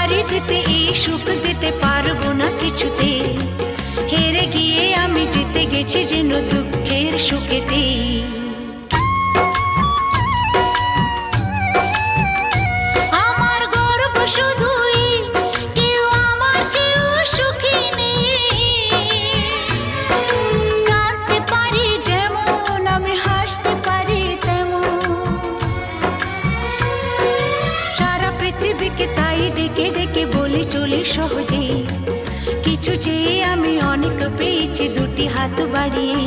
পারি দিতে এই সুখ দিতে পারবো না কিছুতে, হেরে গিয়ে আমি জিতে গেছি যেন দুঃখের সুখেতে। আমার গর্ব শুধুই কেউ আমার চেয়েও সুখী নেই, কাঁদতে পারি যেমন আমি হাসতে পারি তেমন, সারা পৃথিবীকে তাই ডেকে ডেকে বলি চলি সহজে, কিছু চেয়ে আমি অনেক পেয়েছি দুটি হাত বাড়িয়ে।